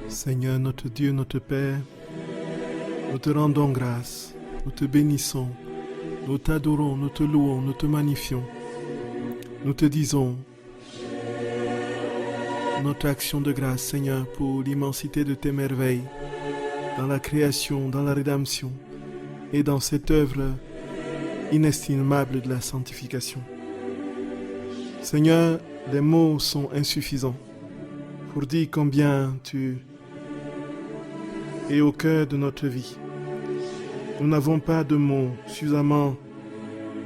Seigneur notre Dieu, notre Père, nous te rendons grâce, nous te bénissons, nous t'adorons, nous te louons, nous te magnifions. Nous te disons notre action de grâce, Seigneur, pour l'immensité de tes merveilles, dans la création, dans la rédemption et dans cette œuvre inestimable de la sanctification. Seigneur, les mots sont insuffisants pour dire combien tu es au cœur de notre vie. Nous n'avons pas de mots suffisamment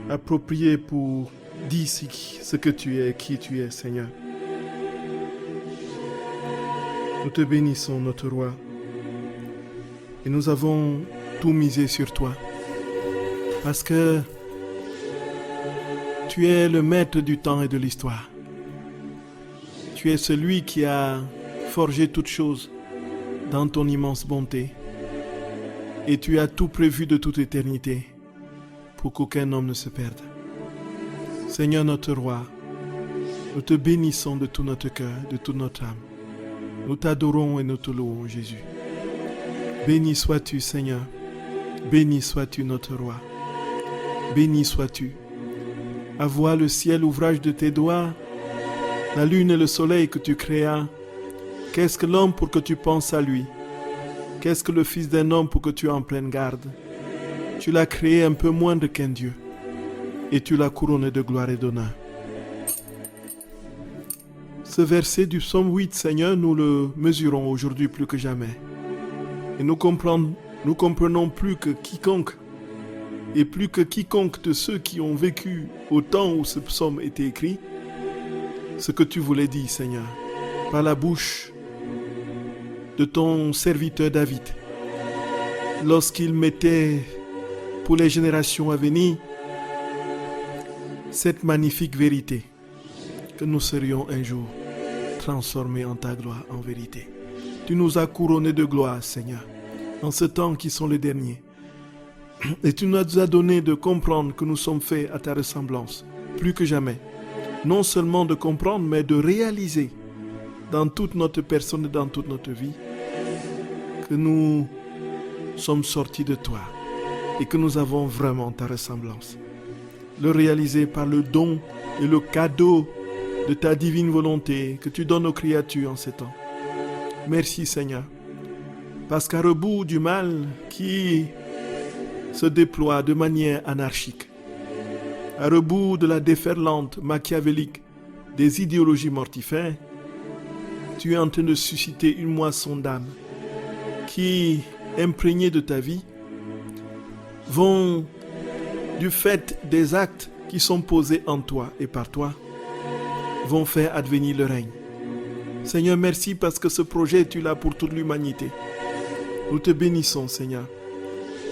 appropriés pour dire ce que tu es, qui tu es, Seigneur. Nous te bénissons, notre roi, et nous avons tout misé sur toi, parce que tu es le maître du temps et de l'histoire. Tu es celui qui a forgé toutes choses dans ton immense bonté, et tu as tout prévu de toute éternité pour qu'aucun homme ne se perde. Seigneur notre roi, nous te bénissons de tout notre cœur, de toute notre âme. Nous t'adorons et nous te louons, Jésus. Béni sois-tu, Seigneur. Béni sois-tu, notre roi. Béni sois-tu. À voir le ciel, ouvrage de tes doigts, la lune et le soleil que tu créas. Qu'est-ce que l'homme pour que tu penses à lui? Qu'est-ce que le fils d'un homme pour que tu en prennes garde? Tu l'as créé un peu moindre qu'un Dieu, et tu l'as couronné de gloire et d'honneur. Ce verset du psaume 8, Seigneur, nous le mesurons aujourd'hui plus que jamais. Et nous comprenons plus que quiconque, et plus que quiconque de ceux qui ont vécu au temps où ce psaume était écrit, ce que tu voulais dire, Seigneur, par la bouche de ton serviteur David, lorsqu'il mettait pour les générations à venir cette magnifique vérité, que nous serions un jour transformés en ta gloire en vérité. Tu nous as couronnés de gloire, Seigneur, en ce temps qui sont les derniers. Et tu nous as donné de comprendre que nous sommes faits à ta ressemblance, plus que jamais. Non seulement de comprendre, mais de réaliser dans toute notre personne et dans toute notre vie que nous sommes sortis de toi et que nous avons vraiment ta ressemblance. Le réaliser par le don et le cadeau de ta divine volonté que tu donnes aux créatures en ces temps. Merci, Seigneur, parce qu'à rebours du mal qui se déploie de manière anarchique, à rebours de la déferlante machiavélique des idéologies mortifères, tu es en train de susciter une moisson d'âmes qui, imprégnées de ta vie, vont, du fait des actes qui sont posés en toi et par toi, vont faire advenir le règne. Seigneur, merci parce que ce projet, tu l'as pour toute l'humanité. Nous te bénissons, Seigneur.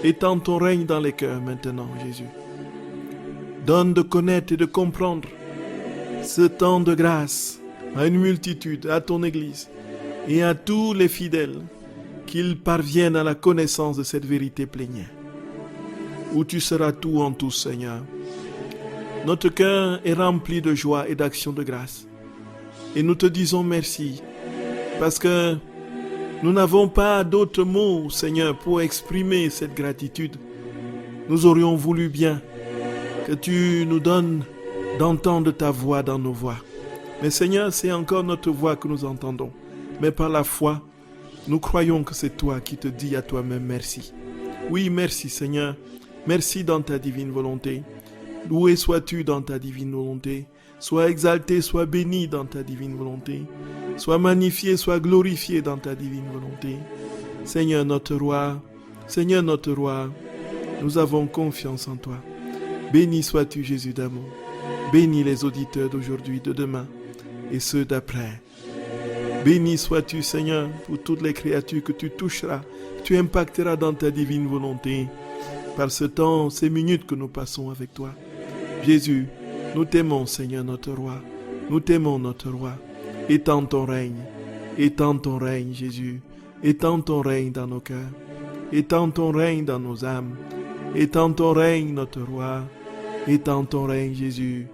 Étends ton règne dans les cœurs maintenant, Jésus. Donne de connaître et de comprendre ce temps de grâce à une multitude, à ton Église et à tous les fidèles, qu'ils parviennent à la connaissance de cette vérité plénière, où tu seras tout en tous, Seigneur. Notre cœur est rempli de joie et d'action de grâce. Et nous te disons merci, parce que nous n'avons pas d'autres mots, Seigneur, pour exprimer cette gratitude. Nous aurions voulu bien que tu nous donnes d'entendre ta voix dans nos voix. Mais Seigneur, c'est encore notre voix que nous entendons. Mais par la foi, nous croyons que c'est toi qui te dis à toi-même merci. Oui, merci Seigneur. Merci dans ta divine volonté. Loué sois-tu dans ta divine volonté. Sois exalté, sois béni dans ta divine volonté. Sois magnifié, sois glorifié dans ta divine volonté. Seigneur notre roi, nous avons confiance en toi. Béni sois-tu Jésus d'amour. Bénis les auditeurs d'aujourd'hui, de demain et ceux d'après. Béni sois-tu Seigneur pour toutes les créatures que tu toucheras, tu impacteras dans ta divine volonté par ce temps, ces minutes que nous passons avec toi. Jésus, nous t'aimons Seigneur notre roi, nous t'aimons notre roi. Étends ton règne Jésus, étends ton règne dans nos cœurs, étends ton règne dans nos âmes, étends ton règne notre roi, étends ton règne Jésus.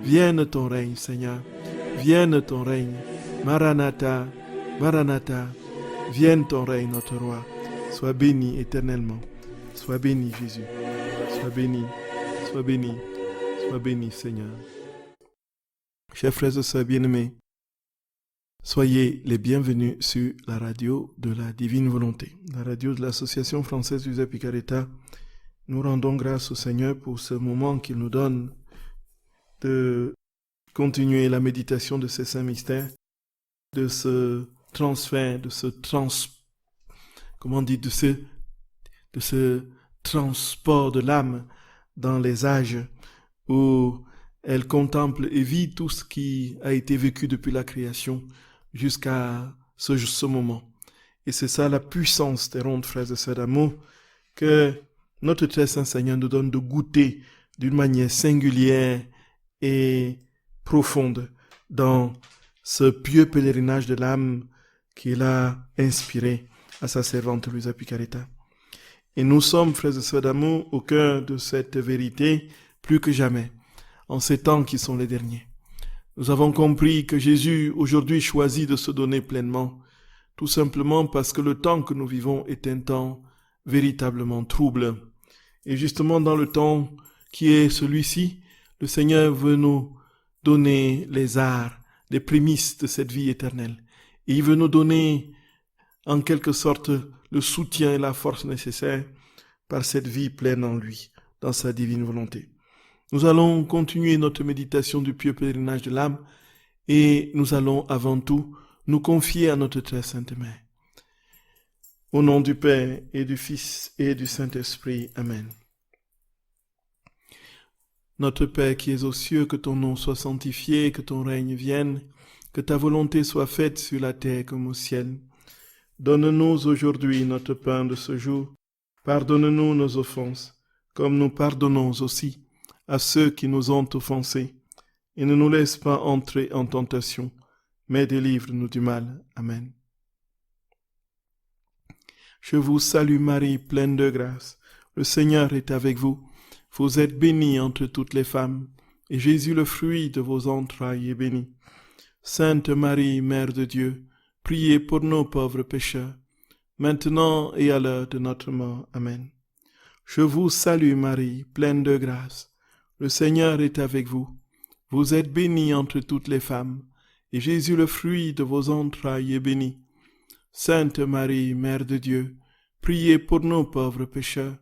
Vienne ton règne Seigneur, vienne ton règne. Maranatha, Maranatha, Vienne ton règne, notre roi. Sois béni éternellement. Sois béni, Jésus. Sois béni, sois béni, sois béni, Seigneur. Chers frères et sœurs bien-aimés, soyez les bienvenus sur la radio de la Divine Volonté, la radio de l'Association française Giuseppe Picaretta. Nous rendons grâce au Seigneur pour ce moment qu'il nous donne de continuer la méditation de ces saints mystères, de ce transfert, de ce transport de l'âme dans les âges où elle contemple et vit tout ce qui a été vécu depuis la création jusqu'à ce moment. Et c'est ça la puissance des rondes frères et sœurs d'amour que notre très saint Seigneur nous donne de goûter d'une manière singulière et profonde dans ce pieux pèlerinage de l'âme qu'il a inspiré à sa servante Luisa Picaretta. Et nous sommes, frères et sœurs d'amour, au cœur de cette vérité plus que jamais, en ces temps qui sont les derniers. Nous avons compris que Jésus aujourd'hui choisit de se donner pleinement, tout simplement parce que le temps que nous vivons est un temps véritablement trouble. Et justement dans le temps qui est celui-ci, le Seigneur veut nous donner les arts, les prémices de cette vie éternelle. Et il veut nous donner en quelque sorte le soutien et la force nécessaires par cette vie pleine en lui, dans sa divine volonté. Nous allons continuer notre méditation du pieux pèlerinage de l'âme et nous allons avant tout nous confier à notre très sainte mère. Au nom du Père et du Fils et du Saint-Esprit. Amen. Notre Père qui es aux cieux, que ton nom soit sanctifié, que ton règne vienne, que ta volonté soit faite sur la terre comme au ciel. Donne-nous aujourd'hui notre pain de ce jour. Pardonne-nous nos offenses, comme nous pardonnons aussi à ceux qui nous ont offensés. Et ne nous laisse pas entrer en tentation, mais délivre-nous du mal. Amen. Je vous salue Marie, pleine de grâce. Le Seigneur est avec vous. Vous êtes bénie entre toutes les femmes, et Jésus, le fruit de vos entrailles, est béni. Sainte Marie, Mère de Dieu, priez pour nos pauvres pécheurs, maintenant et à l'heure de notre mort. Amen. Je vous salue Marie, pleine de grâce. Le Seigneur est avec vous. Vous êtes bénie entre toutes les femmes, et Jésus, le fruit de vos entrailles, est béni. Sainte Marie, Mère de Dieu, priez pour nos pauvres pécheurs,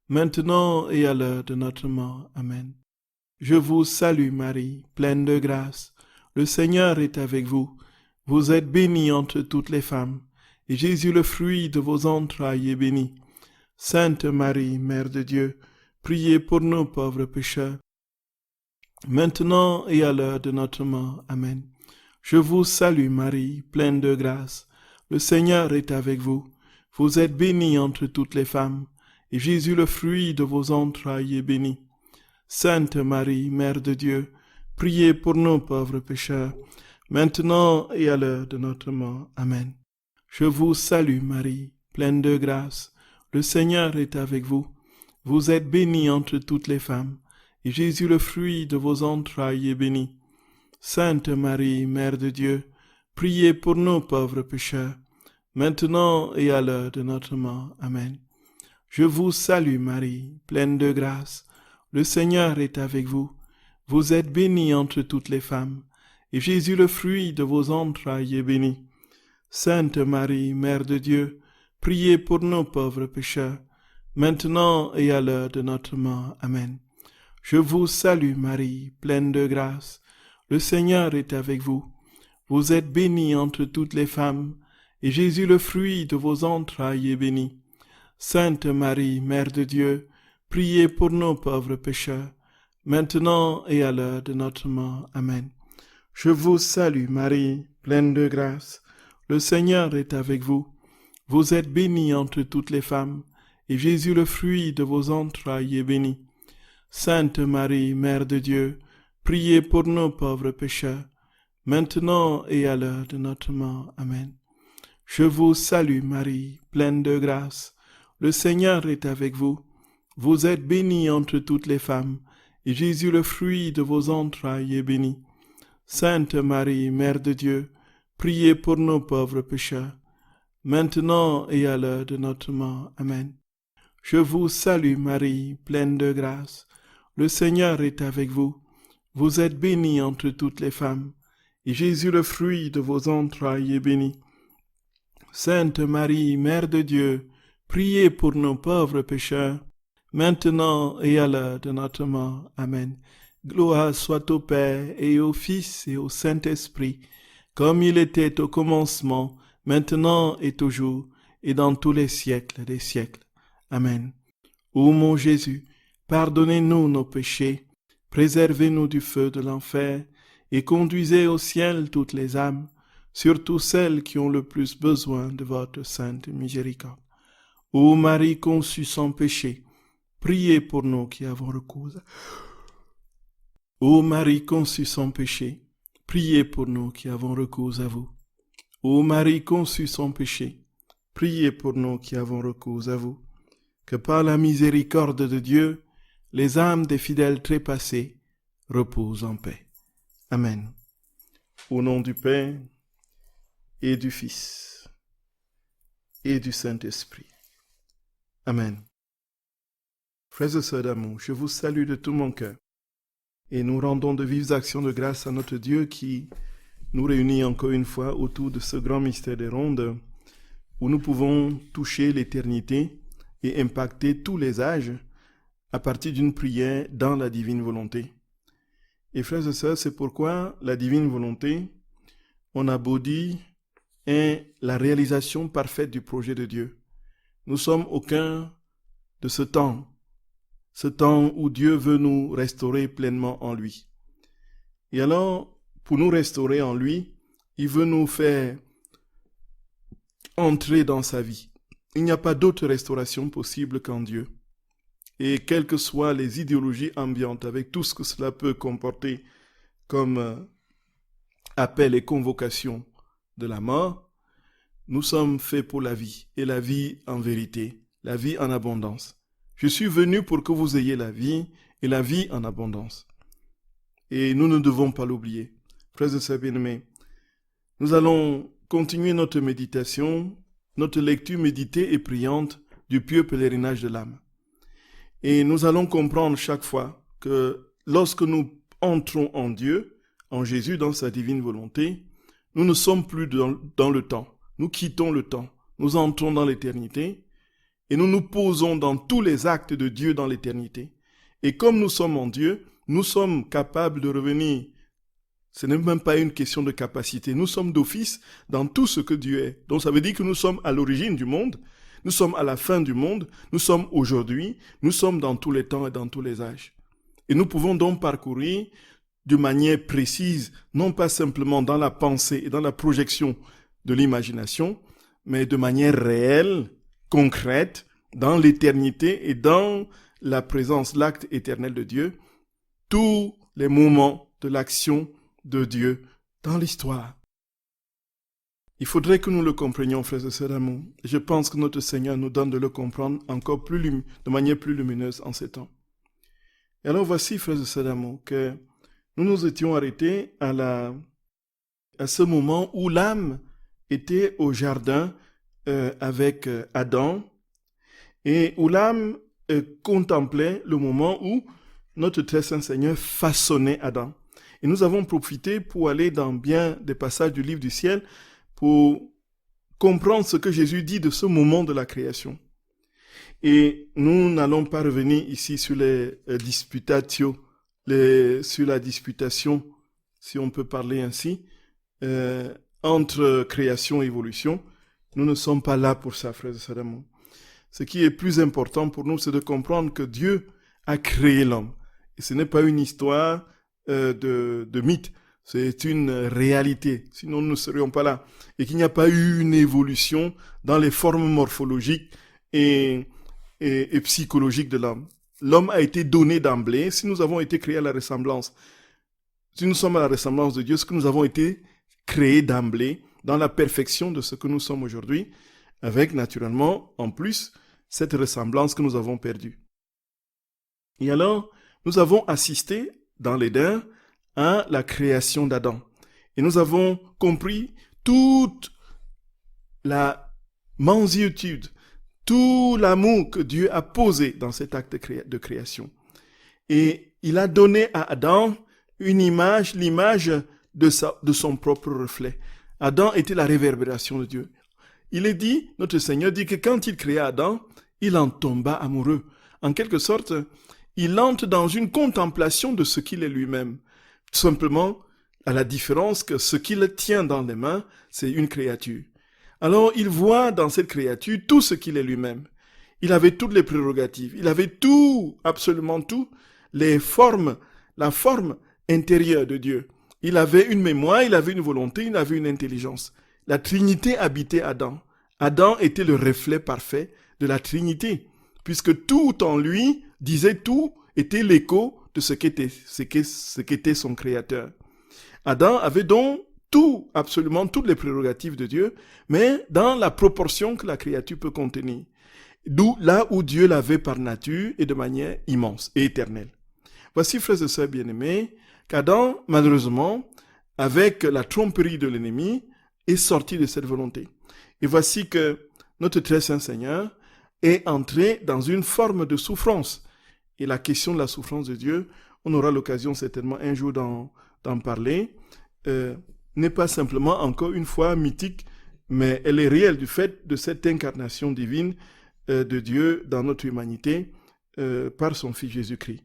maintenant et à l'heure de notre mort. Amen. Je vous salue Marie, pleine de grâce. Le Seigneur est avec vous. Vous êtes bénie entre toutes les femmes, et Jésus, le fruit de vos entrailles, est béni. Sainte Marie, Mère de Dieu, priez pour nos pauvres pécheurs, maintenant et à l'heure de notre mort. Amen. Je vous salue Marie, pleine de grâce. Le Seigneur est avec vous. Vous êtes bénie entre toutes les femmes, et Jésus, le fruit de vos entrailles, est béni. Sainte Marie, Mère de Dieu, priez pour nos pauvres pécheurs, maintenant et à l'heure de notre mort. Amen. Je vous salue Marie, pleine de grâce. Le Seigneur est avec vous. Vous êtes bénie entre toutes les femmes, et Jésus, le fruit de vos entrailles, est béni. Sainte Marie, Mère de Dieu, priez pour nos pauvres pécheurs, maintenant et à l'heure de notre mort. Amen. Je vous salue Marie, pleine de grâce. Le Seigneur est avec vous. Vous êtes bénie entre toutes les femmes, et Jésus, le fruit de vos entrailles, est béni. Sainte Marie, Mère de Dieu, priez pour nos pauvres pécheurs, maintenant et à l'heure de notre mort. Amen. Je vous salue Marie, pleine de grâce. Le Seigneur est avec vous. Vous êtes bénie entre toutes les femmes, et Jésus, le fruit de vos entrailles, est béni. Sainte Marie, Mère de Dieu, priez pour nos pauvres pécheurs, maintenant et à l'heure de notre mort. Amen. Je vous salue Marie, pleine de grâce. Le Seigneur est avec vous. Vous êtes bénie entre toutes les femmes, et Jésus, le fruit de vos entrailles, est béni. Sainte Marie, Mère de Dieu, priez pour nos pauvres pécheurs, maintenant et à l'heure de notre mort. Amen. Je vous salue Marie, pleine de grâce. Le Seigneur est avec vous. Vous êtes bénie entre toutes les femmes, et Jésus, le fruit de vos entrailles, est béni. Sainte Marie, Mère de Dieu, priez pour nos pauvres pécheurs, maintenant et à l'heure de notre mort. Amen. Je vous salue Marie, pleine de grâce. Le Seigneur est avec vous. Vous êtes bénie entre toutes les femmes, et Jésus, le fruit de vos entrailles, est béni. Sainte Marie, Mère de Dieu, priez pour nos pauvres pécheurs, maintenant et à l'heure de notre mort. Amen. Gloire soit au Père et au Fils et au Saint-Esprit, comme il était au commencement, maintenant et toujours, et dans tous les siècles des siècles. Amen. Ô mon Jésus, pardonnez-nous nos péchés, préservez-nous du feu de l'enfer, et conduisez au ciel toutes les âmes, surtout celles qui ont le plus besoin de votre sainte miséricorde. Ô Marie conçue sans péché, priez pour nous qui avons recours. Ô Marie conçue sans péché, priez pour nous qui avons recours à vous. Ô Marie conçue sans péché, priez pour nous qui avons recours à vous. Que par la miséricorde de Dieu, les âmes des fidèles trépassés reposent en paix. Amen. Au nom du Père et du Fils et du Saint-Esprit. Amen. Frères et sœurs d'amour, je vous salue de tout mon cœur et nous rendons de vives actions de grâce à notre Dieu qui nous réunit encore une fois autour de ce grand mystère des rondes où nous pouvons toucher l'éternité et impacter tous les âges à partir d'une prière dans la divine volonté. Et frères et sœurs, c'est pourquoi la divine volonté, on a beau dire, est la réalisation parfaite du projet de Dieu. Nous sommes au cœur de ce temps où Dieu veut nous restaurer pleinement en lui. Et alors, pour nous restaurer en lui, il veut nous faire entrer dans sa vie. Il n'y a pas d'autre restauration possible qu'en Dieu. Et quelles que soient les idéologies ambiantes, avec tout ce que cela peut comporter comme appel et convocation de la mort, nous sommes faits pour la vie, et la vie en vérité, la vie en abondance. Je suis venu pour que vous ayez la vie, et la vie en abondance. Et nous ne devons pas l'oublier. Frères et sœurs bien-aimés, nous allons continuer notre méditation, notre lecture méditée et priante du pieux pèlerinage de l'âme. Et nous allons comprendre chaque fois que lorsque nous entrons en Dieu, en Jésus, dans sa divine volonté, nous ne sommes plus dans le temps. Nous quittons le temps. Nous entrons dans l'éternité et nous nous posons dans tous les actes de Dieu dans l'éternité. Et comme nous sommes en Dieu, nous sommes capables de revenir. Ce n'est même pas une question de capacité. Nous sommes d'office dans tout ce que Dieu est. Donc ça veut dire que nous sommes à l'origine du monde, nous sommes à la fin du monde, nous sommes aujourd'hui, nous sommes dans tous les temps et dans tous les âges. Et nous pouvons donc parcourir de manière précise, non pas simplement dans la pensée et dans la projection de l'imagination, mais de manière réelle, concrète, dans l'éternité et dans la présence, l'acte éternel de Dieu, tous les moments de l'action de Dieu dans l'histoire. Il faudrait que nous le comprenions, frères et sœurs d'amour. Je pense que notre Seigneur nous donne de le comprendre encore de manière plus lumineuse en ces temps. Et alors voici, frères et sœurs d'amour, que nous nous étions arrêtés à ce moment où l'âme était au jardin avec Adam et où l'âme contemplait le moment où notre très saint Seigneur façonnait Adam. Et nous avons profité pour aller dans bien des passages du livre du ciel pour comprendre ce que Jésus dit de ce moment de la création. Et nous n'allons pas revenir ici sur les disputatio, sur la disputation, si on peut parler ainsi, entre création et évolution. Nous ne sommes pas là pour ça, frères et sœurs d'amour. Ce qui est plus important pour nous, c'est de comprendre que Dieu a créé l'homme. Et ce n'est pas une histoire de mythe, c'est une réalité. Sinon, nous ne serions pas là. Et qu'il n'y a pas eu une évolution dans les formes morphologiques et psychologiques de l'homme. L'homme a été donné d'emblée. Si nous avons été créés à la ressemblance, si nous sommes à la ressemblance de Dieu, c'est que nous avons été créés d'emblée dans la perfection de ce que nous sommes aujourd'hui, avec naturellement, en plus, cette ressemblance que nous avons perdue. Et alors, nous avons assisté dans l'Éden à la création d'Adam. Et nous avons compris toute la mansuétude, tout l'amour que Dieu a posé dans cet acte de création. Et il a donné à Adam une image, l'image de son propre reflet. Adam était la réverbération de Dieu. Il est dit, notre Seigneur dit que quand il créa Adam, il en tomba amoureux. En quelque sorte, il entre dans une contemplation de ce qu'il est lui-même. Tout simplement, à la différence que ce qu'il tient dans les mains, c'est une créature. Alors, il voit dans cette créature tout ce qu'il est lui-même. Il avait toutes les prérogatives. Il avait tout, absolument tout, les formes, la forme intérieure de Dieu. Il avait une mémoire, il avait une volonté, il avait une intelligence. La Trinité habitait Adam. Adam était le reflet parfait de la Trinité, puisque tout en lui disait tout, était l'écho de ce qu'était son Créateur. Adam avait donc tout, absolument toutes les prérogatives de Dieu, mais dans la proportion que la créature peut contenir. D'où là où Dieu l'avait par nature et de manière immense et éternelle. Voici, frères et sœurs bien-aimés, qu'Adam, malheureusement, avec la tromperie de l'ennemi, est sorti de cette volonté. Et voici que notre très saint Seigneur est entré dans une forme de souffrance. Et la question de la souffrance de Dieu, on aura l'occasion certainement un jour d'en parler, n'est pas simplement encore une fois mythique, mais elle est réelle du fait de cette incarnation divine de Dieu dans notre humanité par son Fils Jésus-Christ.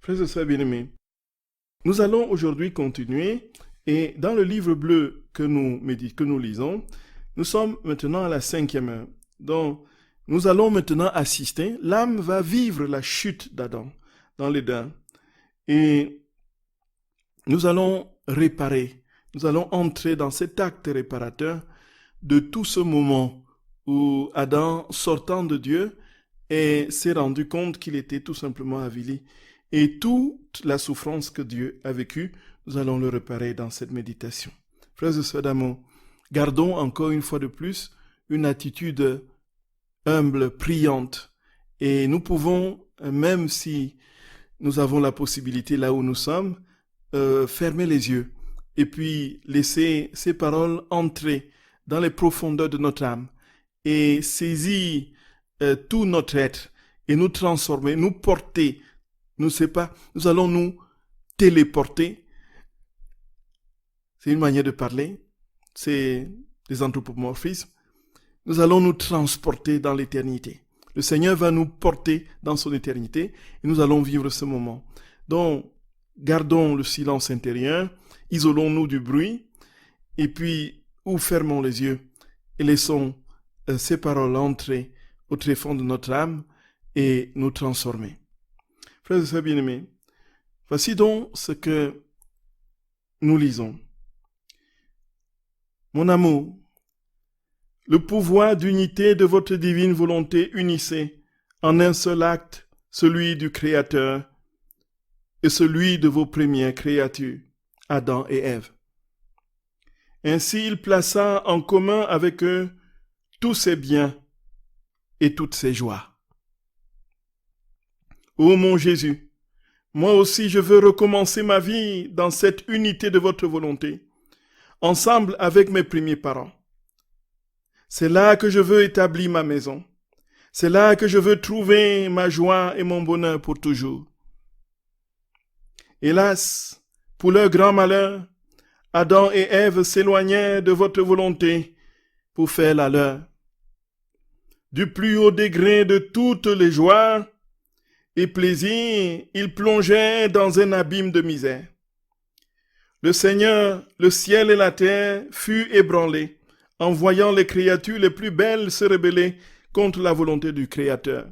Frères et sœurs bien-aimés, nous allons aujourd'hui continuer et dans le livre bleu que nous lisons, nous sommes maintenant à la 5e heure. Donc, nous allons maintenant assister, l'âme va vivre la chute d'Adam dans l'Éden et nous allons réparer, nous allons entrer dans cet acte réparateur de tout ce moment où Adam, sortant de Dieu, s'est rendu compte qu'il était tout simplement avili. Et toute la souffrance que Dieu a vécue, nous allons le réparer dans cette méditation. Frères et sœurs d'amour, gardons encore une fois de plus une attitude humble, priante. Et nous pouvons, même si nous avons la possibilité là où nous sommes, fermer les yeux et puis laisser ces paroles entrer dans les profondeurs de notre âme et saisir tout notre être et nous transformer, nous porter. Nous allons nous téléporter. C'est une manière de parler. C'est des anthropomorphismes. Nous allons nous transporter dans l'éternité. Le Seigneur va nous porter dans son éternité et nous allons vivre ce moment. Donc, gardons le silence intérieur, isolons-nous du bruit et puis ou fermons les yeux et laissons ces paroles entrer au tréfonds de notre âme et nous transformer. Frères et sœurs bien-aimés, voici donc ce que nous lisons. Mon amour, le pouvoir d'unité de votre divine volonté unissez en un seul acte, celui du Créateur et celui de vos premières créatures, Adam et Ève. Ainsi il plaça en commun avec eux tous ses biens et toutes ses joies. Ô mon Jésus, moi aussi je veux recommencer ma vie dans cette unité de votre volonté, ensemble avec mes premiers parents. C'est là que je veux établir ma maison. C'est là que je veux trouver ma joie et mon bonheur pour toujours. Hélas, pour leur grand malheur, Adam et Ève s'éloignèrent de votre volonté pour faire la leur. Du plus haut degré de toutes les joies et plaisirs, ils plongeaient dans un abîme de misère. Le Seigneur, le ciel et la terre furent ébranlés en voyant les créatures les plus belles se rebeller contre la volonté du Créateur.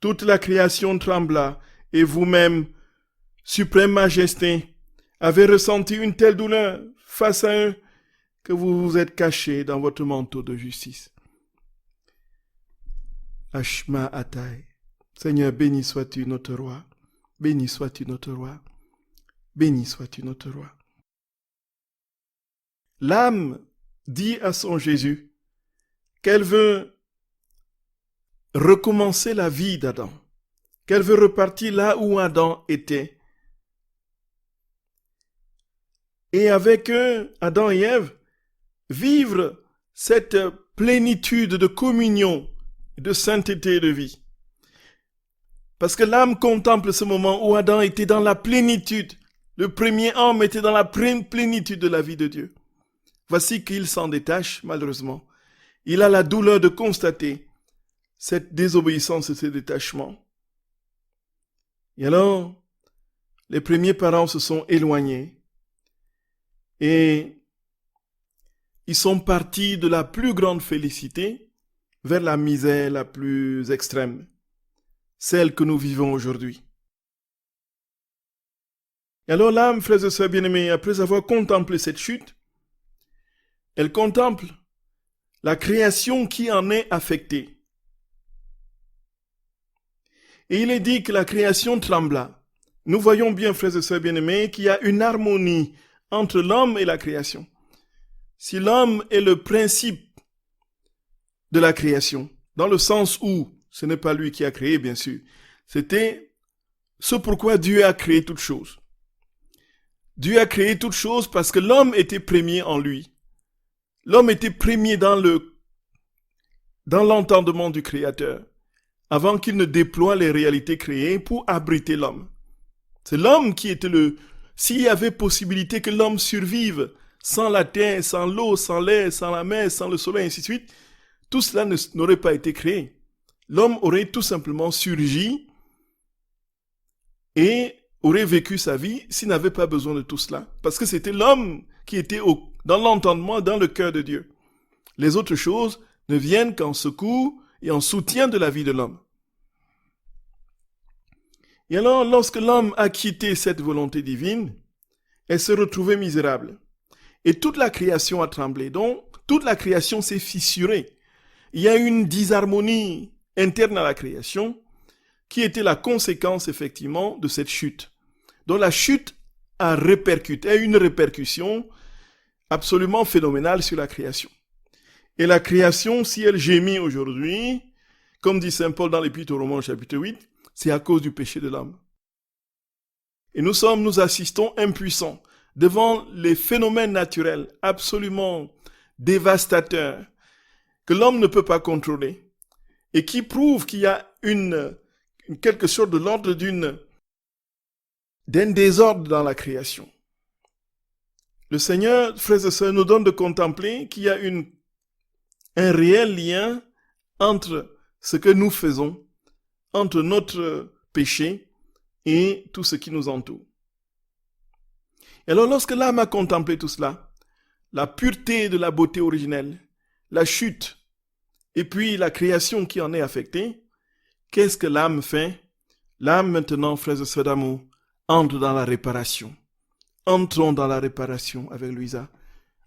Toute la création trembla et vous-même, suprême majesté, avez ressenti une telle douleur face à eux que vous vous êtes cachés dans votre manteau de justice. Ashma Atai. Seigneur, béni sois-tu notre roi. Béni sois-tu notre roi. Béni sois-tu notre roi. L'âme dit à son Jésus qu'elle veut recommencer la vie d'Adam, qu'elle veut repartir là où Adam était. Et avec eux, Adam et Ève, vivre cette plénitude de communion, de sainteté et de vie. Parce que l'âme contemple ce moment où Adam était dans la plénitude. Le premier homme était dans la plénitude de la vie de Dieu. Voici qu'il s'en détache, malheureusement. Il a la douleur de constater cette désobéissance et ce détachement. Et alors, les premiers parents se sont éloignés et ils sont partis de la plus grande félicité vers la misère la plus extrême, celle que nous vivons aujourd'hui. Et alors l'âme, frères et sœurs bien-aimés, après avoir contemplé cette chute, elle contemple la création qui en est affectée. Et il est dit que la création trembla. Nous voyons bien, frères et sœurs bien-aimés, qu'il y a une harmonie entre l'homme et la création. Si l'homme est le principe de la création, dans le sens où ce n'est pas lui qui a créé, bien sûr, c'était ce pourquoi Dieu a créé toutes choses. Dieu a créé toutes choses parce que l'homme était premier en lui. L'homme était premier dans l'entendement du Créateur, avant qu'il ne déploie les réalités créées pour abriter l'homme. C'est l'homme qui était s'il y avait possibilité que l'homme survive sans la terre, sans l'eau, sans l'air, sans la mer, sans le soleil, ainsi de suite, tout cela n'aurait pas été créé. L'homme aurait tout simplement surgi et aurait vécu sa vie s'il n'avait pas besoin de tout cela. Parce que c'était l'homme qui était dans l'entendement, dans le cœur de Dieu. Les autres choses ne viennent qu'en secours et en soutien de la vie de l'homme. Et alors, lorsque l'homme a quitté cette volonté divine, elle se retrouvait misérable. Et toute la création a tremblé. Donc, toute la création s'est fissurée. Il y a une disharmonie interne à la création qui était la conséquence, effectivement, de cette chute. Donc, la chute a une répercussion absolument phénoménale sur la création. Et la création, si elle gémit aujourd'hui, comme dit Saint Paul dans l'Épître aux Romains, chapitre 8, c'est à cause du péché de l'homme. Et nous assistons impuissants devant les phénomènes naturels absolument dévastateurs que l'homme ne peut pas contrôler et qui prouvent qu'il y a quelque chose de l'ordre d'un désordre dans la création. Le Seigneur, frères et sœurs, nous donne de contempler qu'il y a un réel lien entre ce que nous faisons, entre notre péché et tout ce qui nous entoure. Et alors, lorsque l'âme a contemplé tout cela, la pureté de la beauté originelle, la chute, et puis la création qui en est affectée, qu'est-ce que l'âme fait? L'âme, maintenant, frères et sœurs d'amour, entre dans la réparation. Entrons dans la réparation avec Louisa.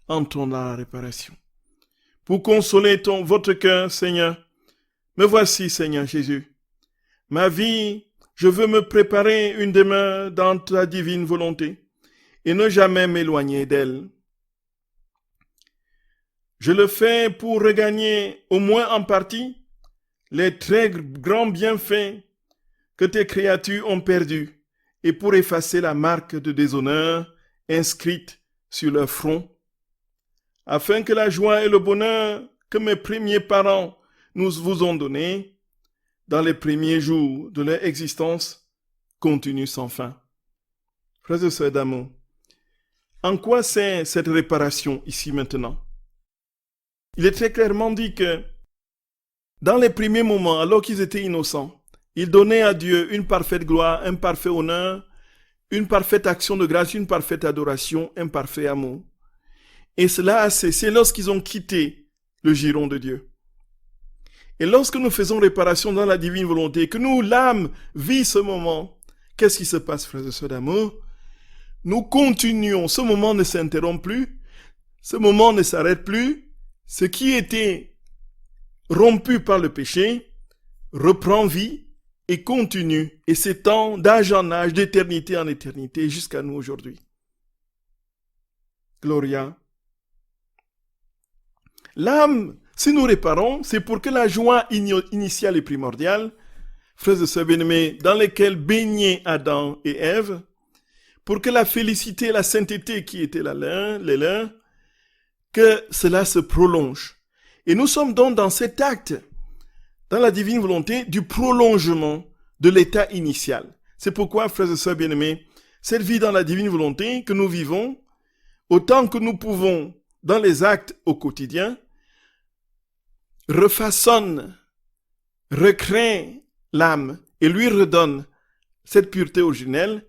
Entrons dans la réparation. Pour consoler votre cœur, Seigneur, me voici, Seigneur Jésus. Ma vie, je veux me préparer une demeure dans ta divine volonté et ne jamais m'éloigner d'elle. Je le fais pour regagner, au moins en partie, les très grands bienfaits que tes créatures ont perdus et pour effacer la marque de déshonneur inscrite sur leur front, afin que la joie et le bonheur que mes premiers parents nous vous ont donnés dans les premiers jours de leur existence continuent sans fin. Frères et sœurs d'amour, en quoi c'est cette réparation ici maintenant? Il est très clairement dit que dans les premiers moments, alors qu'ils étaient innocents, ils donnaient à Dieu une parfaite gloire, un parfait honneur, une parfaite action de grâce, une parfaite adoration, un parfait amour. Et cela a cessé lorsqu'ils ont quitté le giron de Dieu. Et lorsque nous faisons réparation dans la divine volonté, que nous, l'âme, vit ce moment, qu'est-ce qui se passe, frères et sœurs d'amour? Nous continuons, ce moment ne s'interrompt plus, ce moment ne s'arrête plus, ce qui était rompu par le péché reprend vie et continue et s'étend d'âge en âge, d'éternité en éternité jusqu'à nous aujourd'hui. Gloria. L'âme, si nous réparons, c'est pour que la joie initiale et primordiale, frères et sœurs bien-aimés, dans lesquelles baignaient Adam et Ève, pour que la félicité et la sainteté qui étaient les leurs, que cela se prolonge. Et nous sommes donc dans cet acte, dans la divine volonté, du prolongement de l'état initial. C'est pourquoi, frères et sœurs bien-aimés, cette vie dans la divine volonté que nous vivons, autant que nous pouvons dans les actes au quotidien, refaçonne, recrée l'âme et lui redonne cette pureté originelle,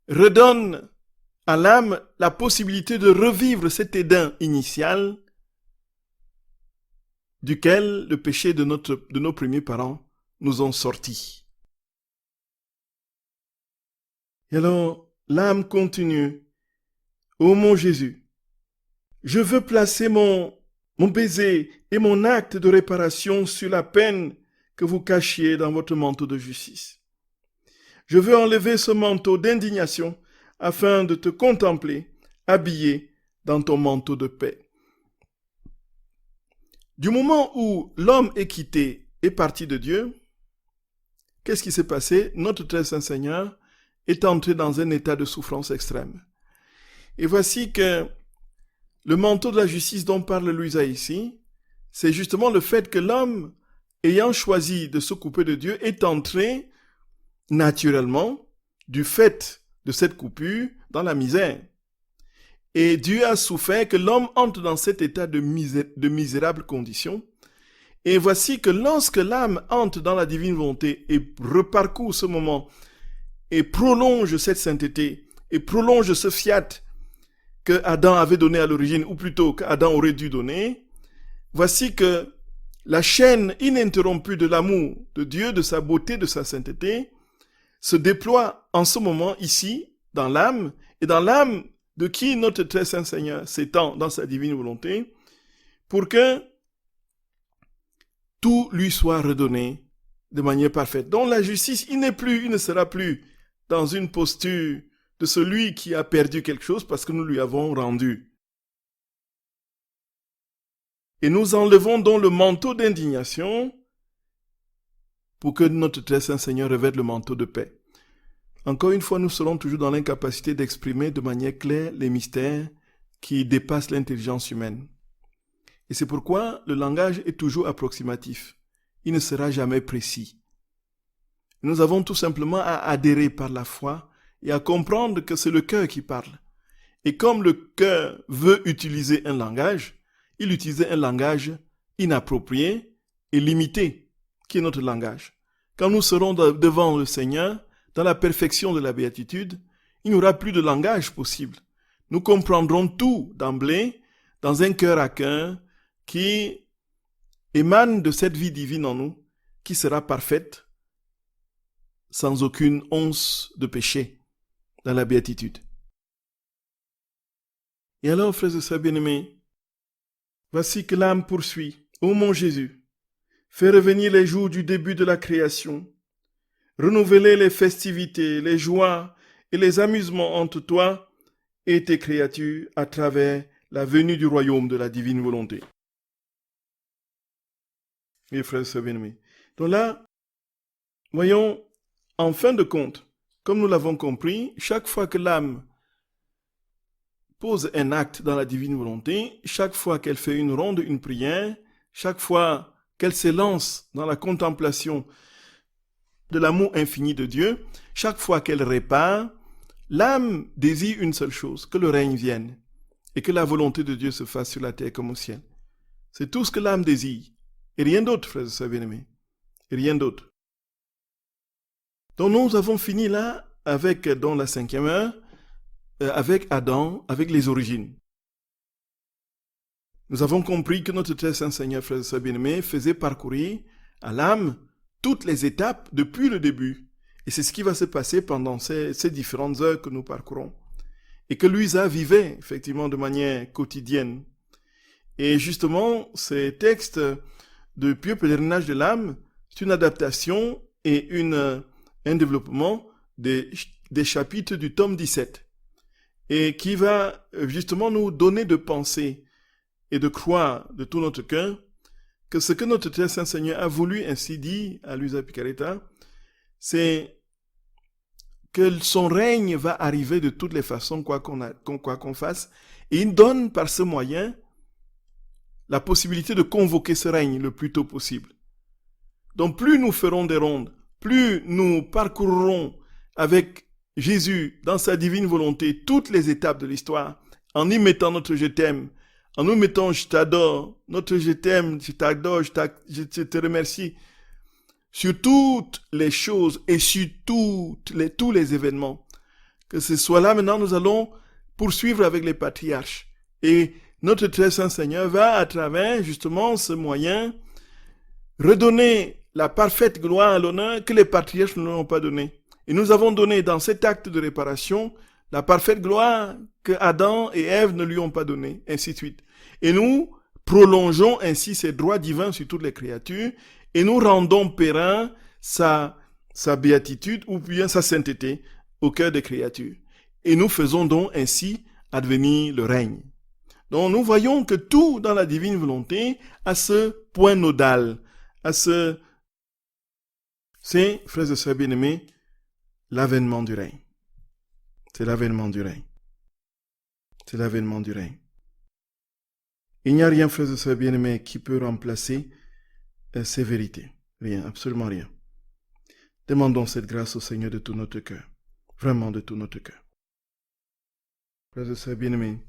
redonne à l'âme la possibilité de revivre cet éden initial duquel le péché de nos premiers parents nous ont sortis. Et alors, l'âme continue. Ô mon Jésus, je veux placer mon baiser et mon acte de réparation sur la peine que vous cachiez dans votre manteau de justice. Je veux enlever ce manteau d'indignation afin de te contempler, habillé dans ton manteau de paix. Du moment où l'homme est quitté et parti de Dieu, qu'est-ce qui s'est passé? Notre très saint Seigneur est entré dans un état de souffrance extrême. Et voici que le manteau de la justice dont parle Louisa ici, c'est justement le fait que l'homme, ayant choisi de se couper de Dieu, est entré naturellement, du fait de cette coupure, dans la misère. Et Dieu a souffert que l'homme entre dans cet état de misérable condition. Et voici que lorsque l'âme entre dans la divine volonté et reparcourt ce moment et prolonge cette sainteté et prolonge ce fiat que Adam avait donné à l'origine, ou plutôt qu'Adam aurait dû donner, voici que la chaîne ininterrompue de l'amour de Dieu, de sa beauté, de sa sainteté, se déploie en ce moment ici, dans l'âme, et dans l'âme de qui notre très saint Seigneur s'étend dans sa divine volonté, pour que tout lui soit redonné de manière parfaite. Donc la justice, il ne sera plus dans une posture de celui qui a perdu quelque chose parce que nous lui avons rendu. Et nous enlevons donc le manteau d'indignation pour que notre très saint Seigneur revête le manteau de paix. Encore une fois, nous serons toujours dans l'incapacité d'exprimer de manière claire les mystères qui dépassent l'intelligence humaine. Et c'est pourquoi le langage est toujours approximatif. Il ne sera jamais précis. Nous avons tout simplement à adhérer par la foi et à comprendre que c'est le cœur qui parle. Et comme le cœur veut utiliser un langage, il utilise un langage inapproprié et limité, qui est notre langage. Quand nous serons devant le Seigneur, dans la perfection de la béatitude, il n'y aura plus de langage possible. Nous comprendrons tout d'emblée dans un cœur à cœur qui émane de cette vie divine en nous, qui sera parfaite, sans aucune once de péché dans la béatitude. Et alors, frères et sœurs bien-aimés, voici que l'âme poursuit. Ô mon Jésus, fais revenir les jours du début de la création, renouveler les festivités, les joies et les amusements entre toi et tes créatures à travers la venue du royaume de la divine volonté. Mes frères et sœurs bien-aimés. Donc là, voyons, en fin de compte, comme nous l'avons compris, chaque fois que l'âme pose un acte dans la divine volonté, chaque fois qu'elle fait une ronde, une prière, chaque fois qu'elle s'élance dans la contemplation de l'amour infini de Dieu, chaque fois qu'elle répare, l'âme désire une seule chose, que le règne vienne et que la volonté de Dieu se fasse sur la terre comme au ciel. C'est tout ce que l'âme désire. Et rien d'autre, frères et sœurs bien-aimés. Et rien d'autre. Donc nous avons fini là avec, dans la 5e heure, avec Adam, avec les origines. Nous avons compris que notre très saint Seigneur, frères et sœurs bien-aimés, faisait parcourir à l'âme toutes les étapes depuis le début. Et c'est ce qui va se passer pendant ces différentes heures que nous parcourons. Et que Louisa vivait effectivement de manière quotidienne. Et justement, ces textes de pieux pèlerinage de l'âme, c'est une adaptation et un développement des chapitres du tome 17. Et qui va justement nous donner de penser et de croire de tout notre cœur que ce que notre très saint Seigneur a voulu ainsi dire à Luisa Piccarreta, c'est que son règne va arriver de toutes les façons, quoi qu'on fasse, et il donne par ce moyen la possibilité de convoquer ce règne le plus tôt possible. Donc plus nous ferons des rondes, plus nous parcourrons avec Jésus dans sa divine volonté toutes les étapes de l'histoire, en y mettant notre je t'aime, en nous mettant je t'adore, notre je t'aime, je t'adore, je te remercie, sur toutes les choses et sur tous les événements. Que ce soit là, maintenant, nous allons poursuivre avec les patriarches. Et notre très saint Seigneur va, à travers justement ce moyen, redonner la parfaite gloire à l'honneur que les patriarches ne nous ont pas donné. Et nous avons donné dans cet acte de réparation la parfaite gloire que Adam et Ève ne lui ont pas donnée, ainsi de suite. Et nous prolongeons ainsi ses droits divins sur toutes les créatures et nous rendons périn sa béatitude ou bien sa sainteté au cœur des créatures. Et nous faisons donc ainsi advenir le règne. Donc nous voyons que tout dans la divine volonté a ce point nodal, c'est, frères et sœurs bien-aimés, l'avènement du règne. C'est l'avènement du règne. C'est l'avènement du règne. Il n'y a rien, frères et sœurs bien-aimés, qui peut remplacer ces vérités. Rien, absolument rien. Demandons cette grâce au Seigneur de tout notre cœur. Vraiment de tout notre cœur. Frères et sœurs bien-aimés,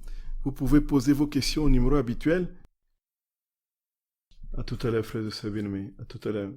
vous pouvez poser vos questions au numéro habituel. À tout à l'heure, frères et sœurs bien-aimés. À tout à l'heure.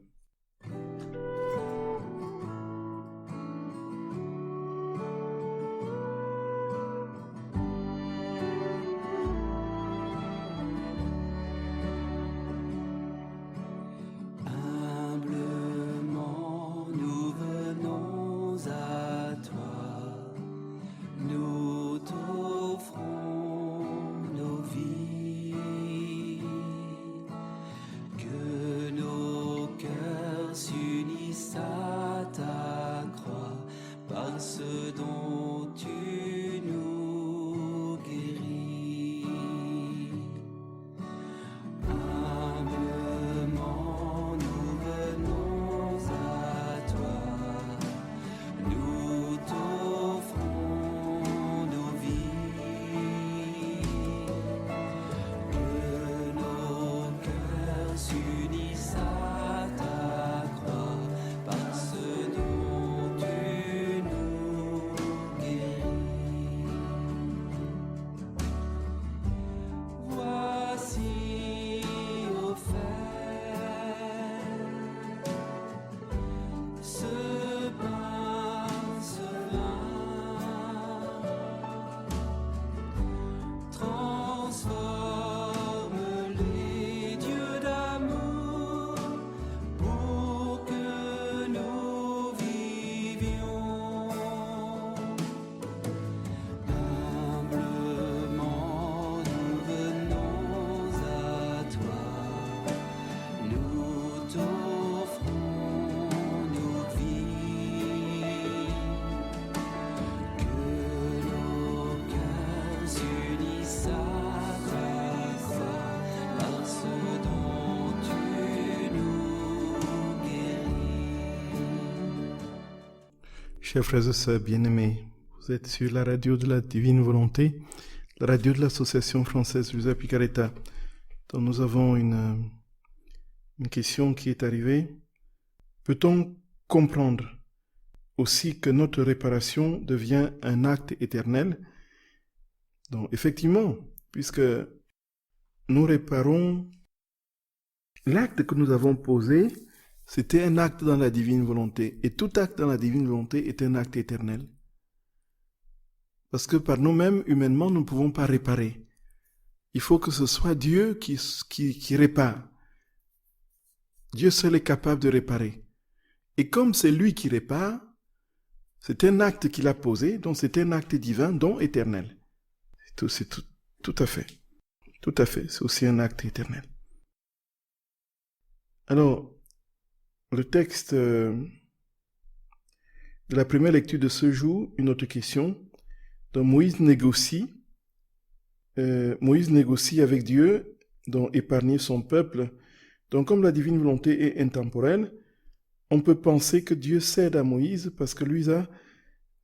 Chers frères et sœurs bien-aimés, vous êtes sur la radio de la Divine Volonté, la radio de l'Association française Luisa Picaretta. Donc nous avons une question qui est arrivée. Peut-on comprendre aussi que notre réparation devient un acte éternel? Donc effectivement, puisque nous réparons, l'acte que nous avons posé, c'était un acte dans la divine volonté. Et tout acte dans la divine volonté est un acte éternel. Parce que par nous-mêmes, humainement, nous ne pouvons pas réparer. Il faut que ce soit Dieu qui répare. Dieu seul est capable de réparer. Et comme c'est lui qui répare, c'est un acte qu'il a posé, donc c'est un acte divin, donc éternel. C'est tout à fait. Tout à fait, c'est aussi un acte éternel. Alors, le texte de la première lecture de ce jour, une autre question. Donc Moïse négocie avec Dieu, donc épargner son peuple. Donc comme la divine volonté est intemporelle, on peut penser que Dieu cède à Moïse parce que lui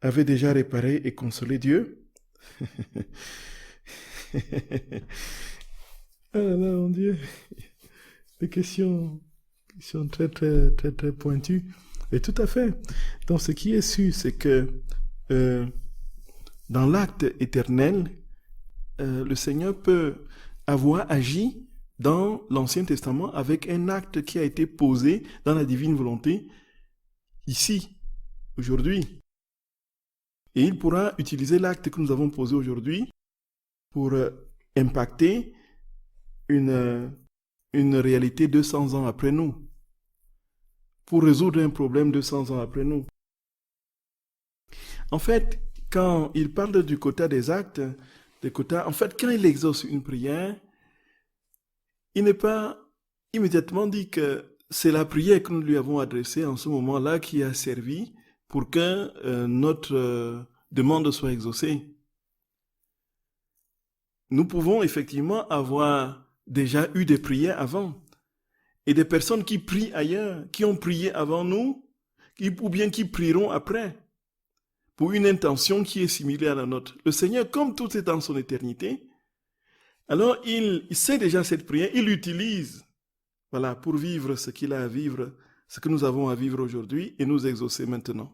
avait déjà réparé et consolé Dieu. Ah là là, mon Dieu. Des questions très, très, très, très pointues. Et tout à fait. Donc, ce qui est sûr, c'est que euh, dans l'acte éternel, le Seigneur peut avoir agi dans l'Ancien Testament avec un acte qui a été posé dans la divine volonté ici, aujourd'hui. Et il pourra utiliser l'acte que nous avons posé aujourd'hui pour impacter une réalité 200 ans après nous, pour résoudre un problème 200 ans après nous. En fait, quand il parle du quota des actes, en fait, quand il exauce une prière, il n'est pas immédiatement dit que c'est la prière que nous lui avons adressée en ce moment-là qui a servi pour que notre demande soit exaucée. Nous pouvons effectivement avoir déjà eu des prières avant et des personnes qui prient ailleurs, qui ont prié avant nous, ou bien qui prieront après, pour une intention qui est similaire à la nôtre. Le Seigneur, comme tout est dans son éternité, alors il sait déjà cette prière, il l'utilise pour vivre ce qu'il a à vivre, ce que nous avons à vivre aujourd'hui et nous exaucer maintenant.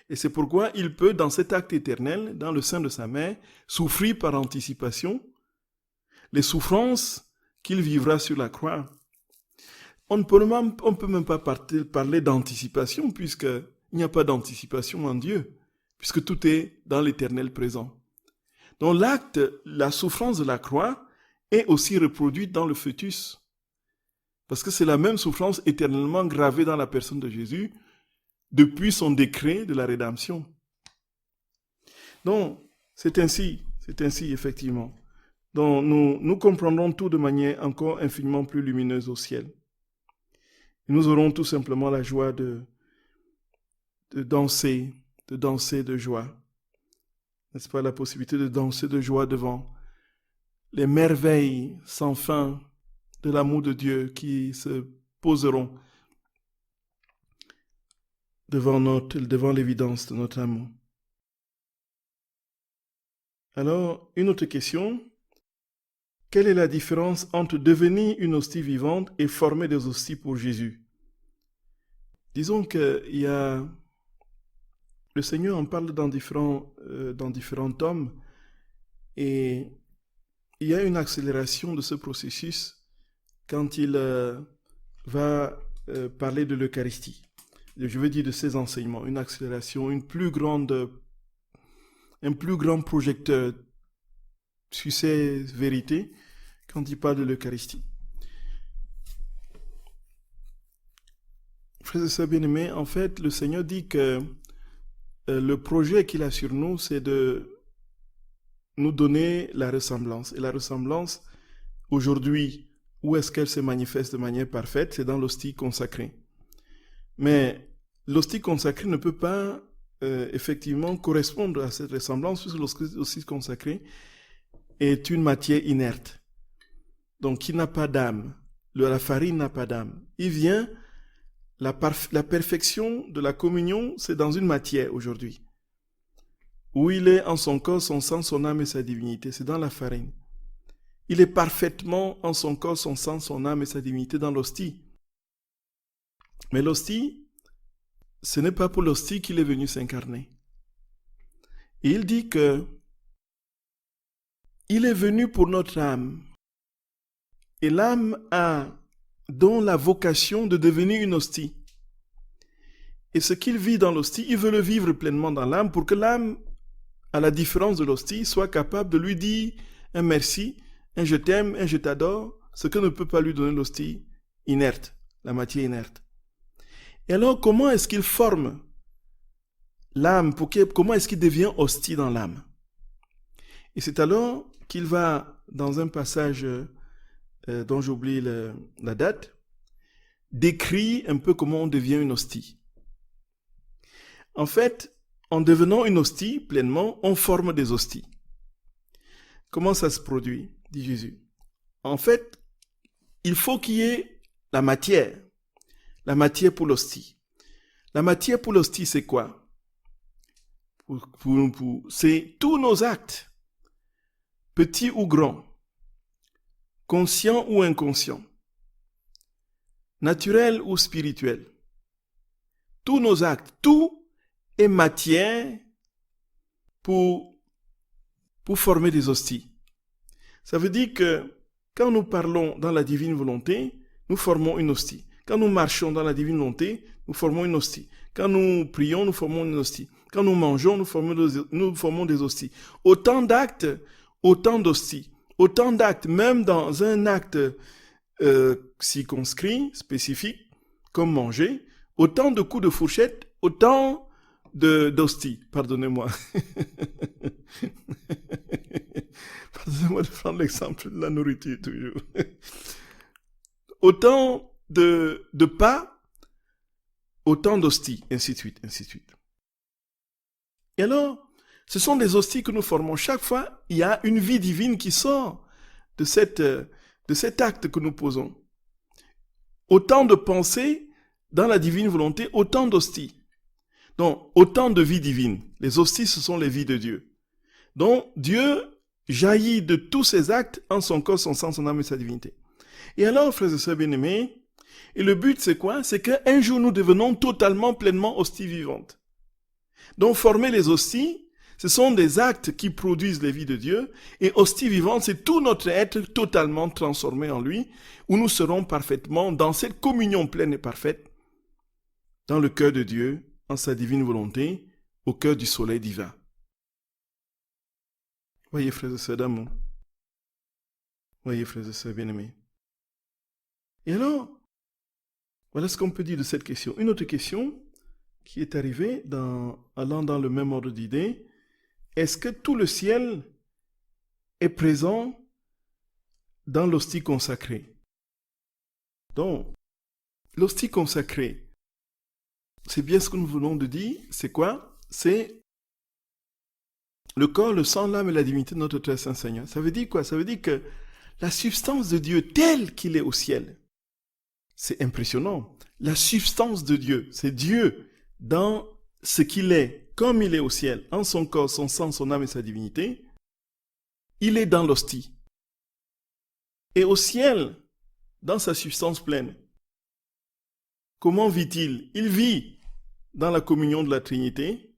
Et c'est pourquoi il peut, dans cet acte éternel, dans le sein de sa mère, souffrir par anticipation les souffrances qu'il vivra sur la croix. On ne peut même pas parler d'anticipation, puisqu'il n'y a pas d'anticipation en Dieu, puisque tout est dans l'éternel présent. Donc l'acte, la souffrance de la croix, est aussi reproduite dans le fœtus. Parce que c'est la même souffrance éternellement gravée dans la personne de Jésus depuis son décret de la rédemption. Donc, c'est ainsi effectivement. Donc, nous comprendrons tout de manière encore infiniment plus lumineuse au ciel. Et nous aurons tout simplement la joie de danser de joie. N'est-ce pas, la possibilité de danser de joie devant les merveilles sans fin de l'amour de Dieu qui se poseront devant l'évidence de notre amour. Alors, une autre question. Quelle est la différence entre devenir une hostie vivante et former des hosties pour Jésus? Disons que le Seigneur en parle dans différents tomes et il y a une accélération de ce processus quand il va parler de l'Eucharistie. Je veux dire de ses enseignements, une accélération, un plus grand projecteur sur ces vérités quand il parle de l'Eucharistie. Frères et sœurs bien-aimés, en fait, le Seigneur dit que le projet qu'il a sur nous, c'est de nous donner la ressemblance. Et la ressemblance, aujourd'hui, où est-ce qu'elle se manifeste de manière parfaite? C'est dans l'hostie consacrée. Mais l'hostie consacrée ne peut pas effectivement correspondre à cette ressemblance, puisque l'hostie consacrée est une matière inerte, donc qui n'a pas d'âme. La farine n'a pas d'âme. Il vient, la perfection de la communion, c'est dans une matière aujourd'hui, où il est en son corps, son sang, son âme et sa divinité, c'est dans la farine. Il est parfaitement en son corps, son sang, son âme et sa divinité dans l'hostie. Mais l'hostie, ce n'est pas pour l'hostie qu'il est venu s'incarner. Et il dit que il est venu pour notre âme. Et l'âme a donc la vocation de devenir une hostie. Et ce qu'il vit dans l'hostie, il veut le vivre pleinement dans l'âme pour que l'âme, à la différence de l'hostie, soit capable de lui dire un merci, un je t'aime, un je t'adore, ce que ne peut pas lui donner l'hostie inerte, la matière inerte. Et alors, comment est-ce qu'il forme l'âme? Comment est-ce qu'il devient hostie dans l'âme? Et c'est alors qu'il va, dans un passage dont j'oublie la date, décrire un peu comment on devient une hostie. En fait, en devenant une hostie pleinement, on forme des hosties. Comment ça se produit, dit Jésus? En fait, il faut qu'il y ait la matière pour l'hostie. La matière pour l'hostie, c'est quoi? C'est tous nos actes, petits ou grands, conscient ou inconscient, naturel ou spirituel. Tous nos actes, tout est matière pour former des hosties. Ça veut dire que quand nous parlons dans la divine volonté, nous formons une hostie. Quand nous marchons dans la divine volonté, nous formons une hostie. Quand nous prions, nous formons une hostie. Quand nous mangeons, nous formons des hosties. Autant d'actes, autant d'hosties. Autant d'actes, même dans un acte circonscrit, spécifique, comme manger, autant de coups de fourchette, autant d'hosties. Pardonnez-moi. Pardonnez-moi de prendre l'exemple de la nourriture toujours. Autant de pas, autant d'hosties, ainsi de suite, ainsi de suite. Et alors, ce sont des hosties que nous formons. Chaque fois, il y a une vie divine qui sort de cet acte que nous posons. Autant de pensées dans la divine volonté, autant d'hosties. Donc, autant de vie divine. Les hosties, ce sont les vies de Dieu. Donc, Dieu jaillit de tous ses actes en son corps, son sang, son âme et sa divinité. Et alors, frères et sœurs bien-aimés, et le but c'est quoi? C'est qu'un jour nous devenons totalement, pleinement hosties vivantes. Donc, former les hosties, ce sont des actes qui produisent les vies de Dieu, et hostie vivante, c'est tout notre être totalement transformé en lui, où nous serons parfaitement dans cette communion pleine et parfaite, dans le cœur de Dieu, en sa divine volonté, au cœur du soleil divin. Voyez, frères et sœurs d'amour. Voyez, frères et sœurs bien-aimés. Et alors, voilà ce qu'on peut dire de cette question. Une autre question qui est arrivée allant dans le même ordre d'idées. Est-ce que tout le ciel est présent dans l'hostie consacrée? Donc, l'hostie consacrée, c'est bien ce que nous venons de dire. C'est quoi? C'est le corps, le sang, l'âme et la divinité de notre très saint Seigneur. Ça veut dire quoi? Ça veut dire que la substance de Dieu tel qu'il est au ciel, c'est impressionnant. La substance de Dieu, c'est Dieu dans ce qu'il est, comme il est au ciel, en son corps, son sang, son âme et sa divinité. Il est dans l'hostie. Et au ciel, dans sa substance pleine, comment vit-il? Il vit dans la communion de la Trinité.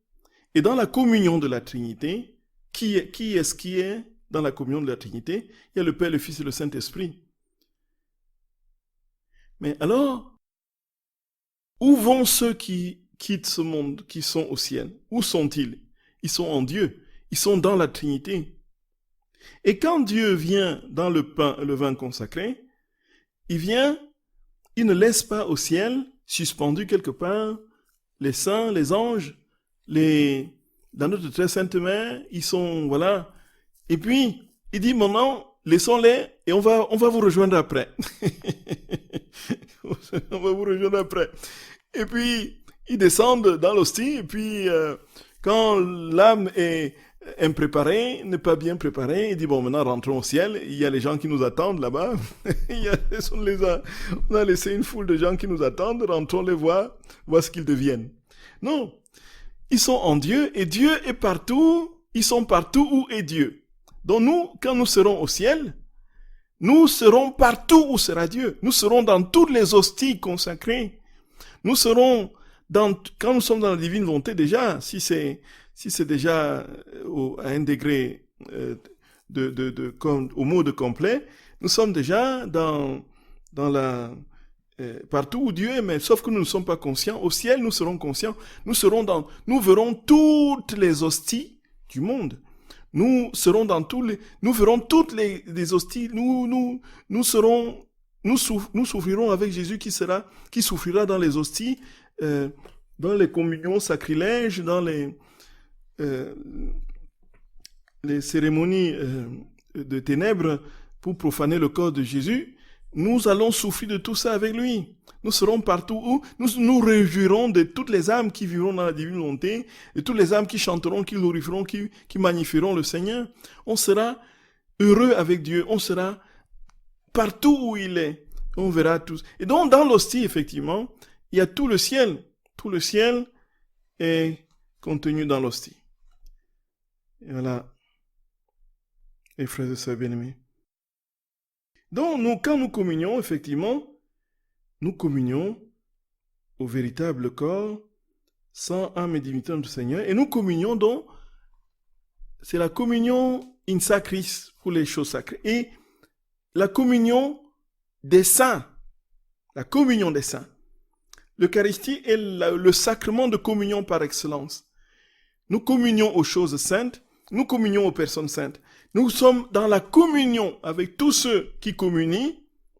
Et dans la communion de la Trinité, qui est-ce qui est dans la communion de la Trinité? Il y a le Père, le Fils et le Saint-Esprit. Mais alors, où vont ceux qui quittent ce monde, qui sont au ciel? Où sont-ils? Ils sont en Dieu. Ils sont dans la Trinité. Et quand Dieu vient dans le pain et le vin consacré, il ne laisse pas au ciel, suspendu quelque part, les saints, les anges, dans notre très sainte main, ils sont, voilà. Et puis, il dit, maintenant, laissons-les et on va vous rejoindre après. On va vous rejoindre après. Et puis, ils descendent dans l'hostie, et puis, quand l'âme est impréparée, n'est pas bien préparée, il dit, bon, maintenant, rentrons au ciel, il y a les gens qui nous attendent là-bas. On a laissé une foule de gens qui nous attendent, rentrons les voir ce qu'ils deviennent. Non. Ils sont en Dieu, et Dieu est partout, ils sont partout où est Dieu. Donc nous, quand nous serons au ciel, nous serons partout où sera Dieu. Nous serons dans toutes les hosties consacrées. Nous serons quand nous sommes dans la divine volonté déjà, si c'est déjà à un degré au mode complet, nous sommes déjà dans partout où Dieu est, mais sauf que nous ne sommes pas conscients. Au ciel, nous serons conscients. Nous verrons toutes les hosties du monde. Nous verrons toutes les hosties. Nous souffrirons avec Jésus qui souffrira dans les hosties, dans les communions sacrilèges, dans les cérémonies de ténèbres pour profaner le corps de Jésus. Nous allons souffrir de tout ça avec lui. Nous serons partout où nous nous réjouirons de toutes les âmes qui vivront dans la divine volonté, de toutes les âmes qui chanteront, qui glorifieront, qui magnifieront le Seigneur. On sera heureux avec Dieu. On sera partout où il est. On verra tous. Et donc, dans l'hostie, effectivement, il y a tout le ciel. Tout le ciel est contenu dans l'hostie. Et voilà. Et frères et sœurs bien-aimés. Donc, quand nous communions, effectivement, nous communions au véritable corps, sang, âme et divinité de notre Seigneur. Et nous communions donc, c'est la communion in sacris pour les choses sacrées. Et la communion des saints. La communion des saints. L'Eucharistie est le sacrement de communion par excellence. Nous communions aux choses saintes, nous communions aux personnes saintes. Nous sommes dans la communion avec tous ceux qui communient,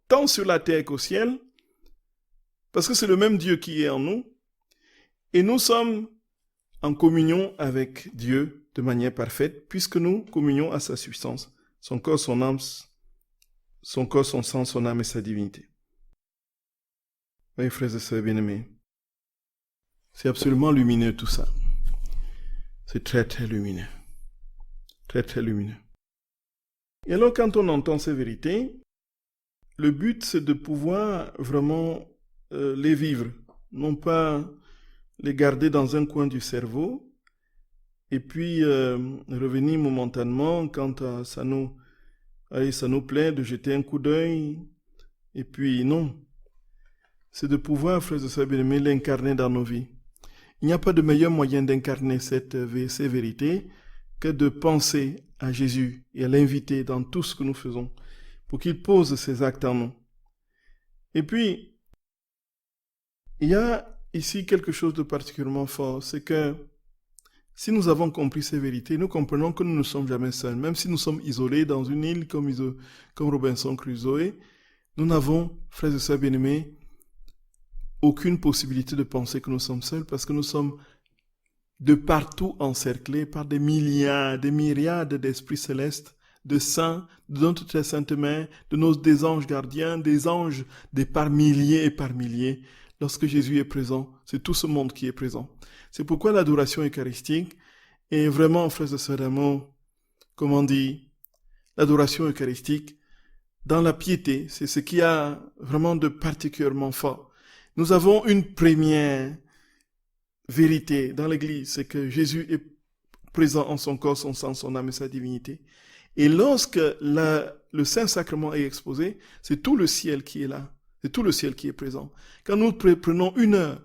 tant sur la terre qu'au ciel, parce que c'est le même Dieu qui est en nous, et nous sommes en communion avec Dieu de manière parfaite, puisque nous communions à sa substance, son corps, son âme, son corps, son sang, son âme et sa divinité. Oui, frères et sœurs bien-aimés, c'est absolument lumineux tout ça. C'est très, très lumineux. Très, très lumineux. Et alors, quand on entend ces vérités, le but, c'est de pouvoir vraiment les vivre, non pas les garder dans un coin du cerveau, et puis revenir momentanément quand ça nous plaît de jeter un coup d'œil, et puis non. C'est de pouvoir, frères et sœurs bien-aimés, l'incarner dans nos vies. Il n'y a pas de meilleur moyen d'incarner ces vérités que de penser à Jésus et à l'inviter dans tout ce que nous faisons pour qu'il pose ses actes en nous. Et puis, il y a ici quelque chose de particulièrement fort, c'est que si nous avons compris ces vérités, nous comprenons que nous ne sommes jamais seuls. Même si nous sommes isolés dans une île comme Robinson Crusoe, nous n'avons, frères et sœurs bien-aimés, aucune possibilité de penser que nous sommes seuls parce que nous sommes de partout encerclés par des milliards, des myriades d'esprits célestes, de saints, de notre très sainte main, des anges gardiens, des anges par milliers et par milliers. Lorsque Jésus est présent, c'est tout ce monde qui est présent. C'est pourquoi l'adoration eucharistique est vraiment, frères et sœurs d'amour, comme on dit, l'adoration eucharistique dans la piété, c'est ce qui a vraiment de particulièrement fort. Nous avons une première vérité dans l'Église, c'est que Jésus est présent en son corps, son sang, son âme et sa divinité. Et lorsque le Saint-Sacrement est exposé, c'est tout le ciel qui est là. C'est tout le ciel qui est présent. Quand nous prenons 1 heure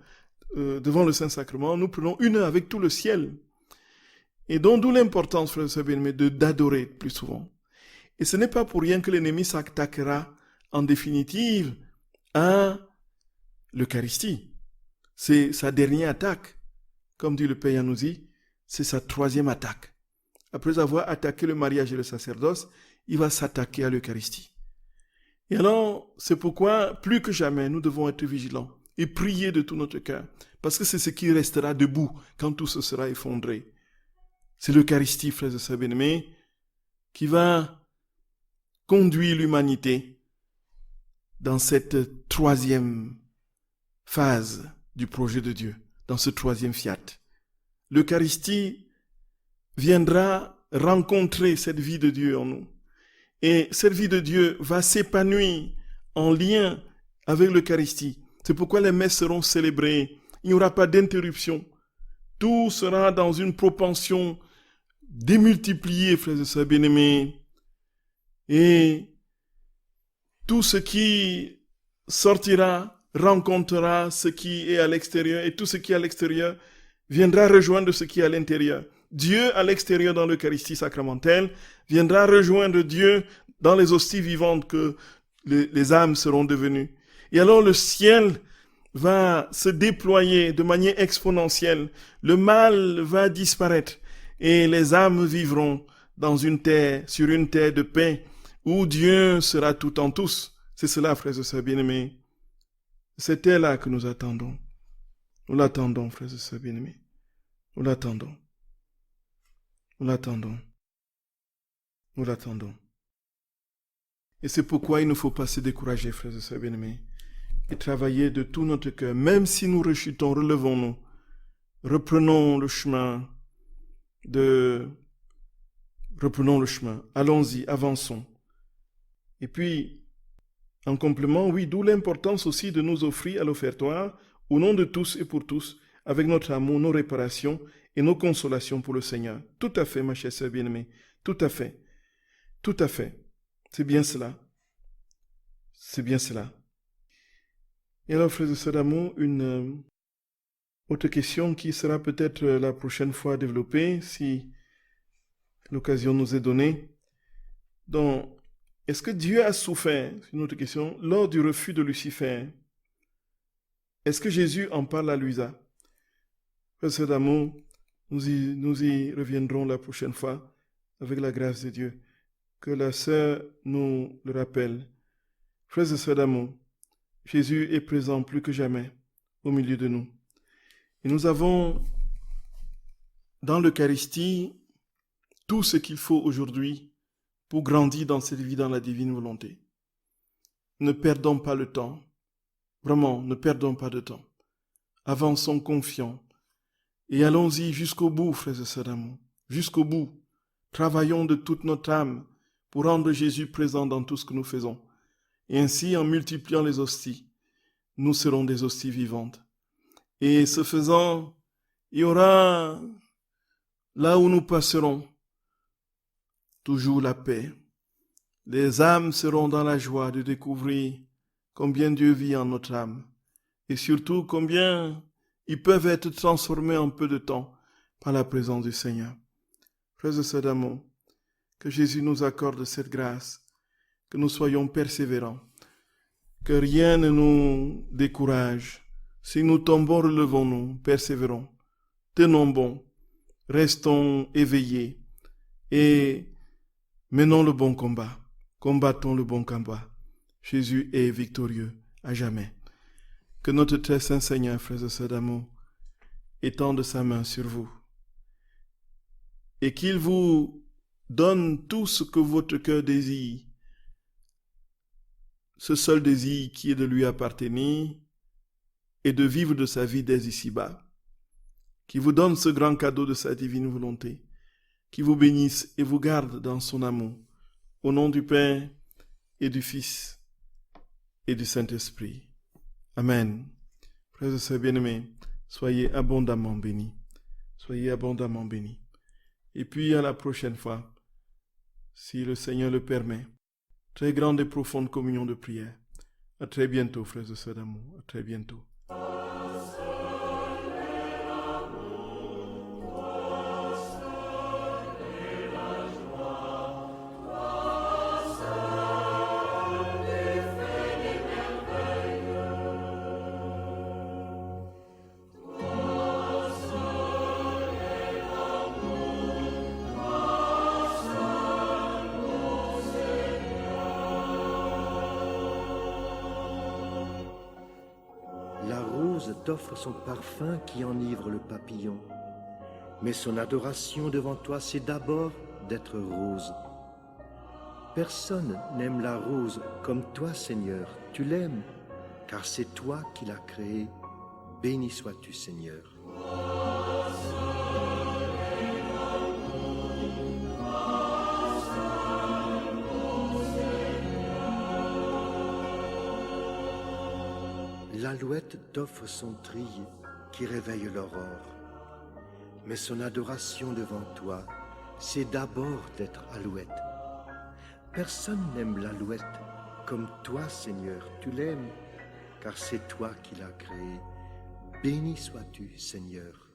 devant le Saint-Sacrement, nous prenons 1 heure avec tout le ciel. Et donc, d'où l'importance, frères et sœurs bien-aimés, d'adorer plus souvent. Et ce n'est pas pour rien que l'ennemi s'attaquera en définitive à l'Eucharistie. C'est sa dernière attaque. Comme dit le Père Yanouzi, c'est sa 3e attaque. Après avoir attaqué le mariage et le sacerdoce, il va s'attaquer à l'Eucharistie. Et alors, c'est pourquoi, plus que jamais, nous devons être vigilants et prier de tout notre cœur, parce que c'est ce qui restera debout quand tout se sera effondré. C'est l'Eucharistie, frères et sœurs bien-aimés, qui va conduire l'humanité dans cette 3e phase du projet de Dieu, dans ce 3e fiat. L'Eucharistie viendra rencontrer cette vie de Dieu en nous. Et cette vie de Dieu va s'épanouir en lien avec l'Eucharistie. C'est pourquoi les messes seront célébrées. Il n'y aura pas d'interruption. Tout sera dans une propension démultipliée, frères et sœurs bien-aimés. Et tout ce qui sortira rencontrera ce qui est à l'extérieur et tout ce qui est à l'extérieur viendra rejoindre ce qui est à l'intérieur. Dieu à l'extérieur dans l'Eucharistie sacramentelle viendra rejoindre Dieu dans les hosties vivantes que les âmes seront devenues. Et alors le ciel va se déployer de manière exponentielle. Le mal va disparaître et les âmes vivront sur une terre de paix où Dieu sera tout en tous. C'est cela, frères et sœurs bien-aimés. C'est terre-là que nous attendons. Nous l'attendons, frères et sœurs bien-aimés. Nous l'attendons. Nous l'attendons. Nous l'attendons. Et c'est pourquoi il ne faut pas se décourager, frères et sœurs bien-aimés, et travailler de tout notre cœur. Même si nous rechutons, relevons-nous. Reprenons le chemin. Allons-y, avançons. Et puis, en complément, oui, d'où l'importance aussi de nous offrir à l'offertoire, au nom de tous et pour tous, avec notre amour, nos réparations et nos consolations pour le Seigneur. Tout à fait, ma chère sœur bien-aimée. Tout à fait. Tout à fait. C'est bien cela. C'est bien cela. Et alors, frères et sœurs d'amour, une autre question qui sera peut-être la prochaine fois développée, si l'occasion nous est donnée. Donc, est-ce que Dieu a souffert, c'est une autre question, lors du refus de Lucifer? Est-ce que Jésus en parle à Luisa? Frères et sœurs d'amour, nous y reviendrons la prochaine fois avec la grâce de Dieu. Que la sœur nous le rappelle. Frères et sœurs d'amour, Jésus est présent plus que jamais au milieu de nous. Et nous avons dans l'Eucharistie tout ce qu'il faut aujourd'hui pour grandir dans cette vie dans la divine volonté. Ne perdons pas le temps. Vraiment, ne perdons pas de temps. Avançons confiants et allons-y jusqu'au bout, frères et sœurs d'amour. Jusqu'au bout. Travaillons de toute notre âme pour rendre Jésus présent dans tout ce que nous faisons. Et ainsi, en multipliant les hosties, nous serons des hosties vivantes. Et ce faisant, il y aura, là où nous passerons, toujours la paix. Les âmes seront dans la joie de découvrir combien Dieu vit en notre âme. Et surtout, combien ils peuvent être transformés en peu de temps par la présence du Seigneur. Frères et sœurs d'amour, que Jésus nous accorde cette grâce, que nous soyons persévérants, que rien ne nous décourage. Si nous tombons, relevons-nous, persévérons, tenons bon, restons éveillés et menons le bon combat, combattons le bon combat. Jésus est victorieux à jamais. Que notre très saint Seigneur, frères et sœurs d'amour, étende sa main sur vous et qu'il vous donne tout ce que votre cœur désire, ce seul désir qui est de lui appartenir et de vivre de sa vie dès ici-bas, qui vous donne ce grand cadeau de sa divine volonté, qui vous bénisse et vous garde dans son amour, au nom du Père et du Fils et du Saint-Esprit. Amen. Frères et sœurs bien-aimés, soyez abondamment bénis. Soyez abondamment bénis. Et puis à la prochaine fois, si le Seigneur le permet, très grande et profonde communion de prière. À très bientôt, frères et sœurs d'amour. À très bientôt. La rose t'offre son parfum qui enivre le papillon. Mais son adoration devant toi, c'est d'abord d'être rose. Personne n'aime la rose comme toi, Seigneur. Tu l'aimes, car c'est toi qui l'as créée. Béni sois-tu, Seigneur. L'alouette t'offre son trille qui réveille l'aurore. Mais son adoration devant toi, c'est d'abord d'être alouette. Personne n'aime l'alouette comme toi, Seigneur. Tu l'aimes, car c'est toi qui l'as créée. Béni sois-tu, Seigneur.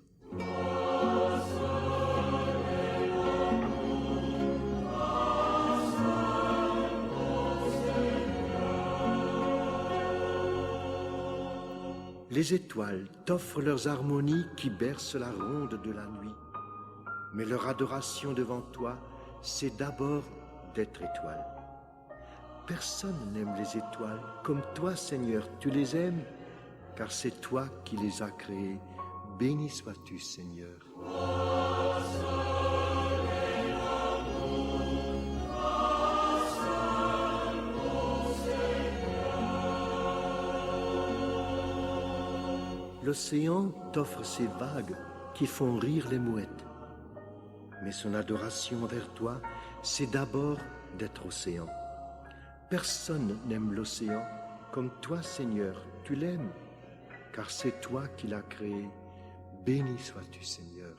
Les étoiles t'offrent leurs harmonies qui bercent la ronde de la nuit. Mais leur adoration devant toi, c'est d'abord d'être étoile. Personne n'aime les étoiles comme toi, Seigneur. Tu les aimes, car c'est toi qui les as créées. Béni sois-tu, Seigneur. L'océan t'offre ses vagues qui font rire les mouettes. Mais son adoration envers toi, c'est d'abord d'être océan. Personne n'aime l'océan comme toi, Seigneur. Tu l'aimes, car c'est toi qui l'as créé. Béni sois-tu, Seigneur.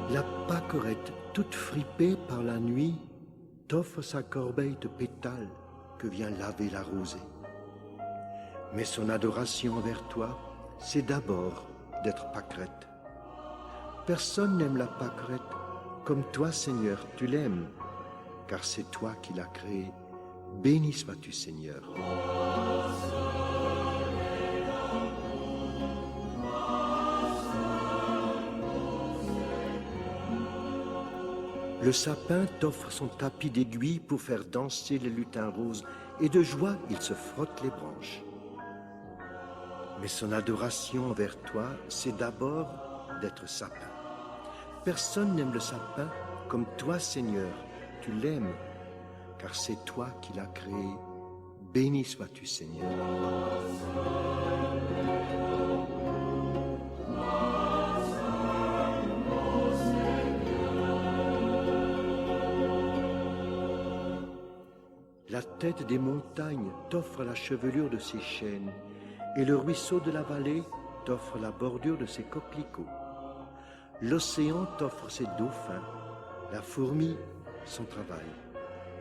La pâquerette, toute fripée par la nuit, t'offre sa corbeille de pétales que vient laver la rosée. Mais son adoration envers toi, c'est d'abord d'être pâquerette. Personne n'aime la pâquerette comme toi, Seigneur, tu l'aimes, car c'est toi qui l'as créée. Béni sois-tu, Seigneur. Le sapin t'offre son tapis d'aiguilles pour faire danser les lutins roses, et de joie il se frotte les branches. Mais son adoration envers toi, c'est d'abord d'être sapin. Personne n'aime le sapin comme toi, Seigneur, tu l'aimes, car c'est toi qui l'as créé. Béni sois-tu, Seigneur. La tête des montagnes t'offre la chevelure de ses chênes, et le ruisseau de la vallée t'offre la bordure de ses coquelicots. L'océan t'offre ses dauphins, la fourmi son travail,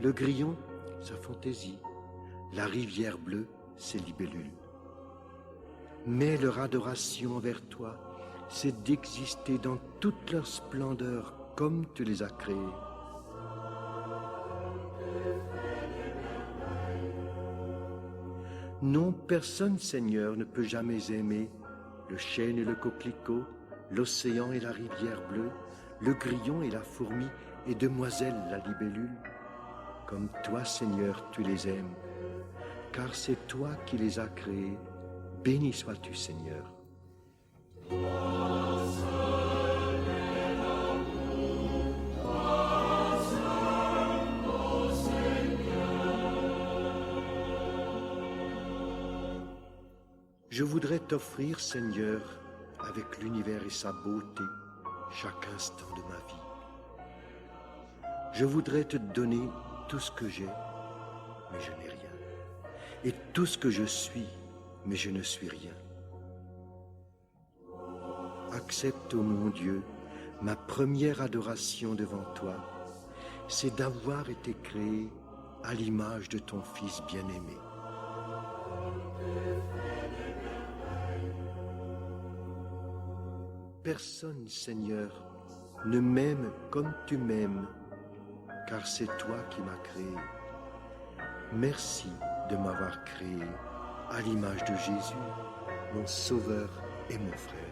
le grillon sa fantaisie, la rivière bleue ses libellules. Mais leur adoration envers toi, c'est d'exister dans toute leur splendeur comme tu les as créés. Non, personne, Seigneur, ne peut jamais aimer le chêne et le coquelicot, l'océan et la rivière bleue, le grillon et la fourmi, et demoiselle la libellule. Comme toi, Seigneur, tu les aimes, car c'est toi qui les as créés. Béni sois-tu, Seigneur. Je voudrais t'offrir, Seigneur, avec l'univers et sa beauté, chaque instant de ma vie. Je voudrais te donner tout ce que j'ai, mais je n'ai rien. Et tout ce que je suis, mais je ne suis rien. Accepte, ô mon Dieu, ma première adoration devant toi, c'est d'avoir été créé à l'image de ton Fils bien-aimé. Personne, Seigneur, ne m'aime comme tu m'aimes, car c'est toi qui m'as créé. Merci de m'avoir créé à l'image de Jésus, mon Sauveur et mon frère.